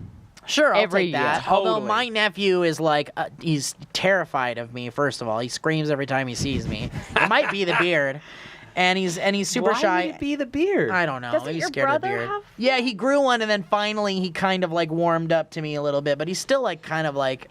Sure, I'll Every take that. year. Although Totally. my nephew is like, he's terrified of me. First of all, he screams every time he sees me. It might be the beard, and he's super Why shy. would it be the beard? I don't know. Doesn't Maybe he's your scared of the brother beard. have- Yeah, he grew one, and then finally he kind of like warmed up to me a little bit, but he's still like kind of like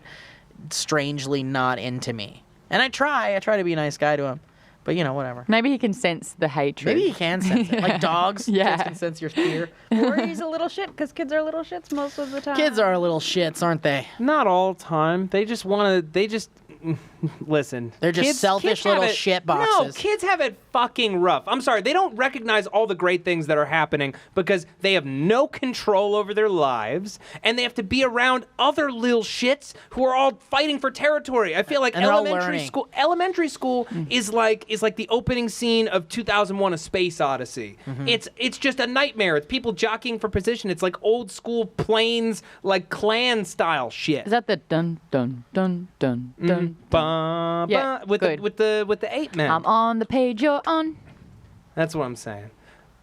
strangely not into me. And I try to be a nice guy to him, but you know, whatever. Maybe he can sense the hatred. Maybe he can sense it, like dogs. Yeah. Kids can sense your fear. Or he's a little shit because kids are little shits most of the time. Kids are little shits, aren't they? Not all the time. They just want to. They just listen. They're just selfish have little it- shit No, boxes. kids have it fucking rough. I'm sorry. They don't recognize all the great things that are happening because they have no control over their lives and they have to be around other little shits who are all fighting for territory. I feel like And they're all elementary learning. school. Elementary school is like the opening scene of 2001: A Space Odyssey. Mm-hmm. It's just a nightmare. It's people jockeying for position. It's like old school planes, like clan style shit. Is that the dun dun dun dun dun? Ba, Yeah, ba, with good. the ape man. I'm on the page you're on. That's what I'm saying.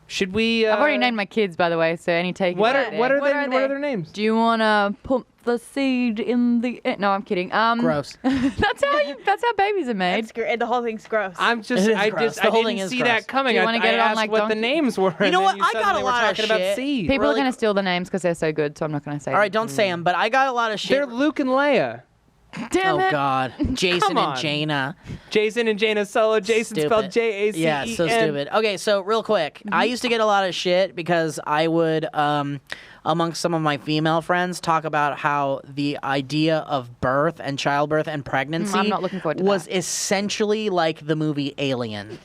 Should we? I've already named my kids, by the way, so any take. What Yeah. are what are What they, are what are they? their names? Do you want to put the seed in the? No, I'm kidding. Gross. That's how babies are made. The whole thing's gross. I'm just It is I gross. just The I whole thing didn't is see gross. that coming. Do you I wanna get it on, asked like, what the Donkey? names were. You know what? and then I got suddenly a were lot of talking about shit. seed. People are Really- going to steal the names because they're so good, so I'm not going to say. All right, don't say them, but I got a lot of shit. They're Luke and Leia. Damn Oh it. God, Jason Come and on. Jaina. Jason and Jaina Solo. Jason Stupid. spelled Jacen. Yeah, it's so stupid. Okay, so real quick, I used to get a lot of shit because I would, amongst some of my female friends, talk about how the idea of birth and childbirth and pregnancy I'm not looking forward to was that. essentially like the movie Alien.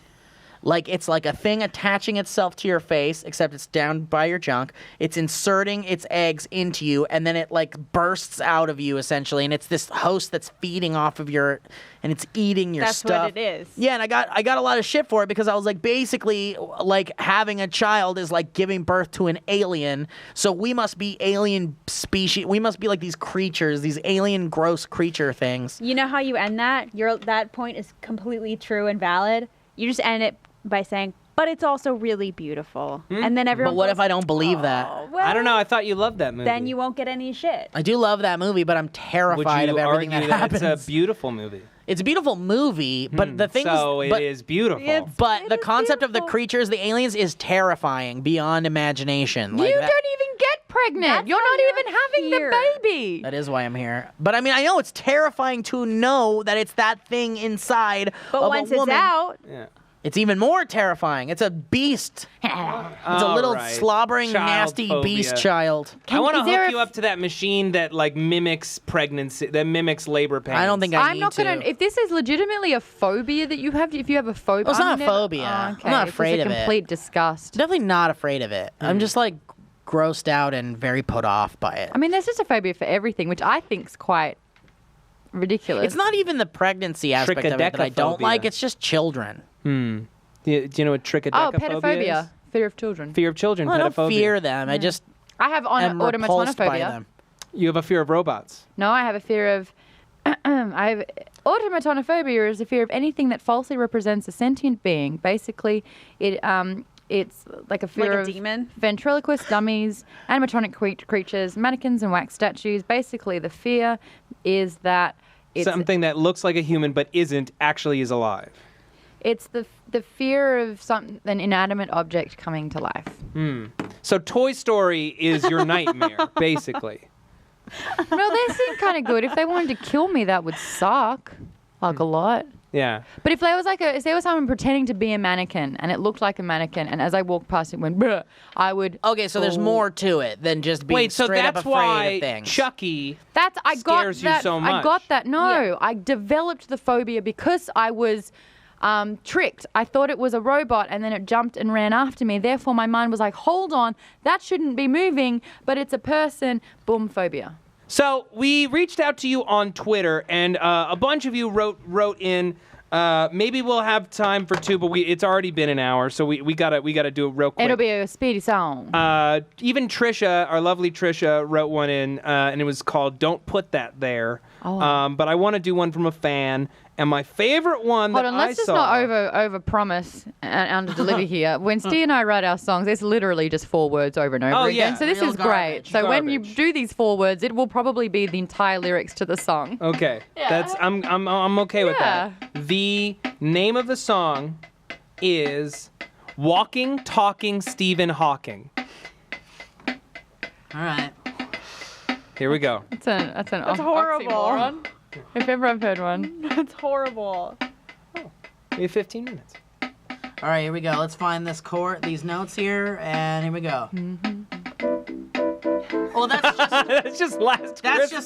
Like, it's like a thing attaching itself to your face, except it's down by your junk. It's inserting its eggs into you, and then it, like, bursts out of you, essentially. And it's this host that's feeding off of your... And it's eating your That's stuff. what it is. Yeah, and I got a lot of shit for it because I was like, basically, like, having a child is like giving birth to an alien. So we must be alien species. We must be like these creatures, these alien, gross creature things. You know how you end that? That point is completely true and valid. You just end it by saying, but it's also really beautiful. And then everyone But what goes, if I don't believe that? "Oh, well, I don't know. I thought you loved that movie. Then you won't get any shit. I do love that movie, but I'm Would terrified you of everything argue that that happens. it's a beautiful movie? It's a beautiful movie, but the thing So is, it but, is beautiful. It's- but It the is concept of the beautiful. creatures, the aliens, is terrifying beyond imagination. You Like don't that- even get pregnant. That's You're how not you're even having here. the baby. That is why I'm here. But I mean, I know it's terrifying to know that it's that thing inside But of once a it's woman. out, Yeah. It's even more terrifying. It's a beast. It's a All little right. slobbering, Child nasty phobia. beast child. I want to is there hook you a- up to that machine that like mimics pregnancy, that mimics labor pains. I don't think I I'm need not to. gonna. If this is legitimately a phobia that you have, if you have a phobia, Well, it's not I'm a never- phobia. Oh, I'm okay. not It's afraid just of a it. complete disgust. Definitely not afraid of it. I'm just like grossed out and very put off by it. I mean, there's just a phobia for everything, which I think's quite ridiculous. It's not even the pregnancy aspect of it that I don't Trichodecaphobia. like. It's just children. Do you know what trichodecaphobia Oh, pedophilia, is? fear of children. Fear of children. Well, I don't pedophobia. fear them. I just I have am repulsed by automatonophobia. them. You have a fear of robots. No, I have a fear of. I have automatonophobia is a fear of anything that falsely represents a sentient being. Basically, it's like a fear like a of demon. ventriloquist dummies, animatronic creatures, mannequins, and wax statues. Basically, the fear is that something that looks like a human but actually is alive. It's the fear of an inanimate object coming to life. So Toy Story is your nightmare, basically. No, they seem kind of good. If they wanted to kill me, that would suck, like a lot. Yeah. But if there was someone pretending to be a mannequin and it looked like a mannequin, and as I walked past it went, bruh, I would. Okay, so there's more to it than just being Wait, so straight up that's afraid why of things. Chucky scares you so much. I got that. No, I developed the phobia because I was tricked. I thought it was a robot, and then it jumped and ran after me. Therefore, my mind was like, hold on, that shouldn't be moving, but it's a person. Boom, phobia. So we reached out to you on Twitter, and a bunch of you wrote in. Maybe we'll have time for two, but it's already been an hour, so we gotta do it real quick. It'll be a speedy song. Even Trisha, our lovely Trisha, wrote one in, and it was called "Don't Put That There." Oh. But I want to do one from a fan, and my favorite one Hold that on, I let's just saw. not over promise and under deliver here. When Steve and I write our songs, it's literally just 4 words over and over Oh, again. yeah. So this Real is garbage. great. So when you Garbage. do these 4 words, it will probably be the entire lyrics to the song. Okay, Yeah. I'm okay with that. The name of the song is "Walking, Talking Stephen Hawking." All right. Here we go. That's an horrible. oxymoron. If ever I've heard one. That's horrible. We have 15 minutes. All right, here we go. Let's find these notes here, and here we go. Oh, That's just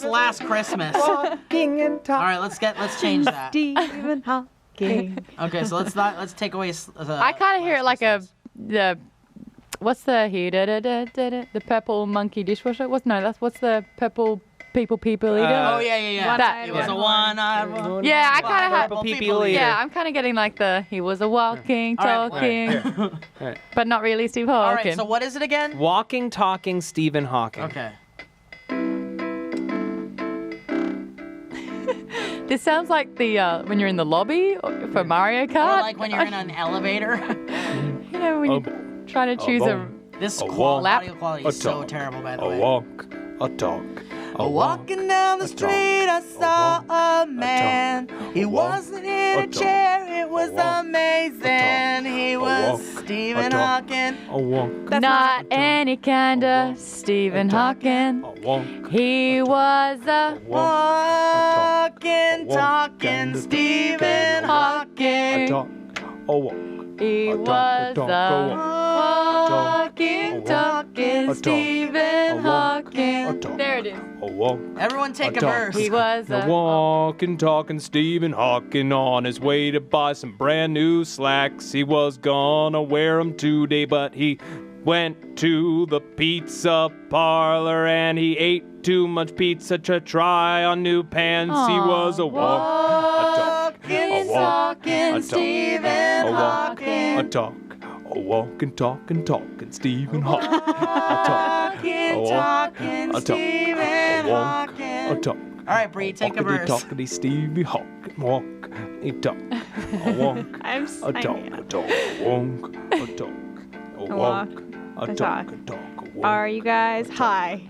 last Christmas. Walking and All talking. right, let's change that. Stephen Hawking. Okay, so let's take away. I kind of hear it like what's the the purple monkey dishwasher? What's the purple people eater? Oh yeah. That- It was yeah. a one-eyed one. Yeah, I kind of have. Purple people eater. Yeah, I'm kind of getting like he was a walking, All right, talking, All right. but not really Steve All Hawking. right, so what is it again? Walking, talking Stephen Hawking. Okay. This sounds like the when you're in the lobby for Mario Kart. Or like when you're in an elevator. You know, when you're trying to choose a. This walk, audio quality a is so talk, terrible, by the A way. walk, a talk. A Walking down the a talk, street, I saw a man. He a walk, wasn't in a a talk, chair, it was a walk, amazing. He a was walk, Stephen a talk. Hawking. A walk, That's Not any kind A of walk, Stephen a talk, Hawking. a walk, He was a Walking, walk, talking and a Stephen talk, a Hawking. talk, a walk. he a talk, was a talk, a a walk. walking, talking a talk, Stephen a Hawking. talk. There it is. A walk. Everyone take a talk. verse. He was The a. walking, talking Stephen Hawking on his way to buy some brand new slacks. He was gonna wear 'em today, but he went to the pizza parlor and he ate too much pizza to try on new pants. He was a walk, a talk, a Walking, walk, talking a talk, Stephen a walk, Hawking. a talk, a walking, talking Stephen Hawking. A talk, Walking, walk, talking a talk, Stephen a walk, a Hawking. talk. All right, Bree, take a verse. Talkity Stevie Hawking, walk, a talk, a walk, I'm a talk, a talk, a walk, a talk, a walk, a talk, a talk, a walk. Are you guys high?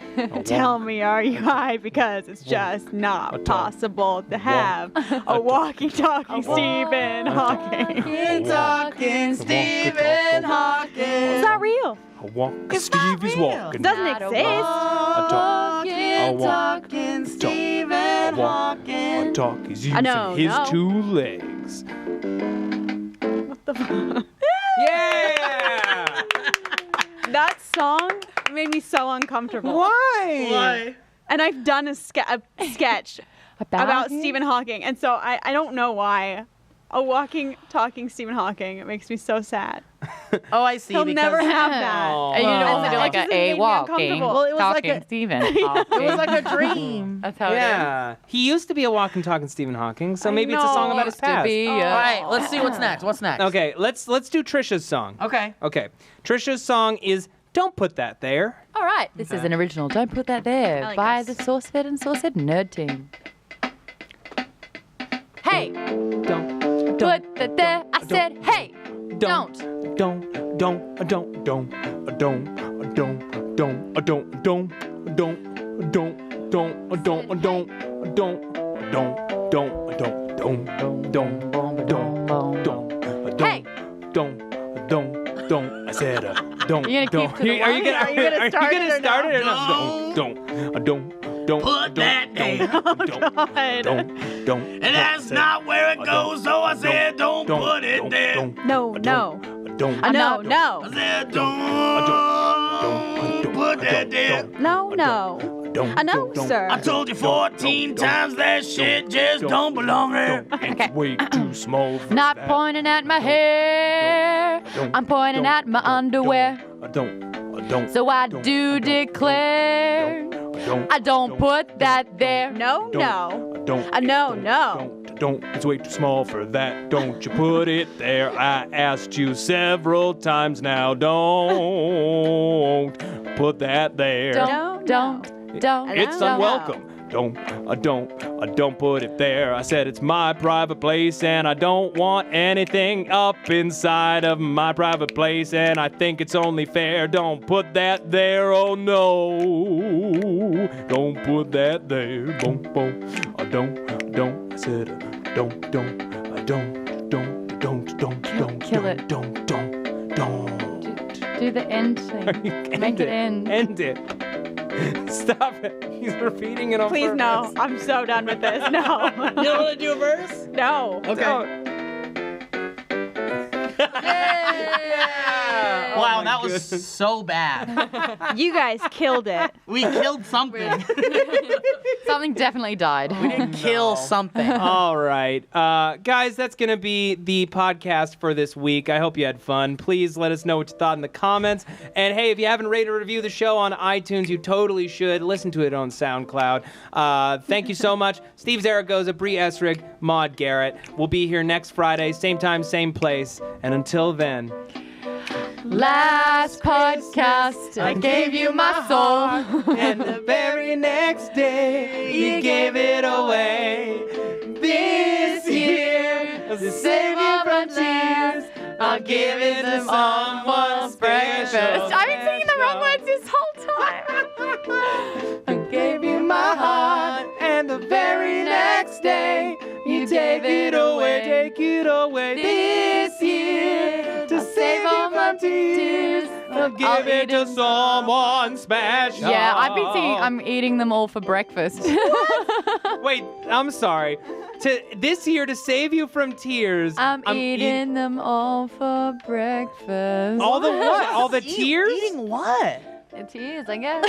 Tell me, are you high? Because it's just A not talk. possible to have a walking, talking Stephen Hawking. Walking, talking Stephen Hawking. It's not real. A walk, It's not Stevie's real. walking. It doesn't Not a exist. A talk, a Walking, walk, talking a talk, Stephen a walk, a Hawking. talk. He's I using know, his no. 2 legs. What the fuck? Yeah! That song made me so uncomfortable. Why? And I've done a sketch about Stephen Hawking, and so I don't know why. A walking, talking Stephen Hawking. It makes me so sad. Oh, I see. He'll because never have that. Oh. And you Oh. also do That like just a made me walking, uncomfortable. Well, it was like talking a- Stephen it Hawking. was like a dream. That's how it is. Yeah. He used to be a walking, talking Stephen Hawking, so I maybe it's a song know. about his Used to past. be, All right, let's see what's next. What's next? Okay, let's do Trisha's song. Okay. Okay. Trisha's song is "Don't Put That There." All right, this is an original. Don't put that there. I like by this. the SourceFed and SourceFed Nerd Team. Hey, Don't, put that there. I said, hey, don't. don't, Hey. I said, don't. You're gonna keep to the Are you line? gonna start it or not? Don't. Put that there. Don't. And that's not where it goes, so I said don't put it there. No. Don't. No. I said don't put that there. No. No, sir. I told you 14 times that shit just don't belong there. It's way too small for Not that. pointing at my hair. I'm pointing at my underwear. Don't. So I do declare, I don't put that there. No. Don't. No. Don't. It's way too small for that. Don't you put it there. I asked you several times now. Don't put that there. Don't. It's unwelcome. Don't put it there. I said it's my private place and I don't want anything up inside of my private place and I think it's only fair. Don't put that there, oh no. Don't put that there. Boom. Don't. I said don't. Kill it. Don't. Do the end thing. Make it end. End it. Stop it. He's repeating it on Please, purpose. no. I'm so done with this. No. You don't want to do a verse? No. Okay. Don't. Wow, that was so bad. You guys killed it. We killed something. Something definitely died. We didn't kill something. All right. Guys, that's going to be the podcast for this week. I hope you had fun. Please let us know what you thought in the comments. And hey, if you haven't rated or reviewed the show on iTunes, you totally should. Listen to it on SoundCloud. Thank you so much. Steve Zaragoza, Bree Essrig, Maude Garrett. We'll be here next Friday, same time, same place. And until then... Last podcast, I gave you my soul. And the very next day, you gave it away. This year, to save you from tears, I'll give it to someone special. I've been singing the wrong words this whole time. I gave you my heart, and the very next day, you take it away. Take it away this year, to save you from tears. I'll give it to someone special. Yeah, I've been singing. I'm eating them all for breakfast. Wait, I'm sorry. This year, to save you from tears, I'm eating them all for breakfast. all the what? All the tears? Eating what? The tears, I guess.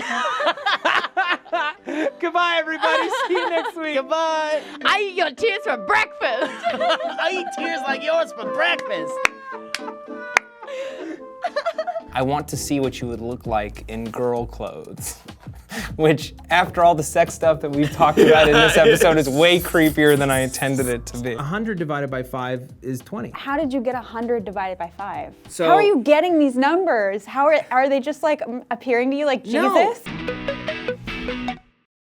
Goodbye, everybody. See you next week. Goodbye. I eat your tears for breakfast. I eat tears like yours for breakfast. I want to see what you would look like in girl clothes. Which, after all the sex stuff that we've talked about in this episode, is way creepier than I intended it to be. 100 divided by 5 is 20. How did you get 100 divided by 5? So- How are you getting these numbers? How are they just like appearing to you like Jesus? No.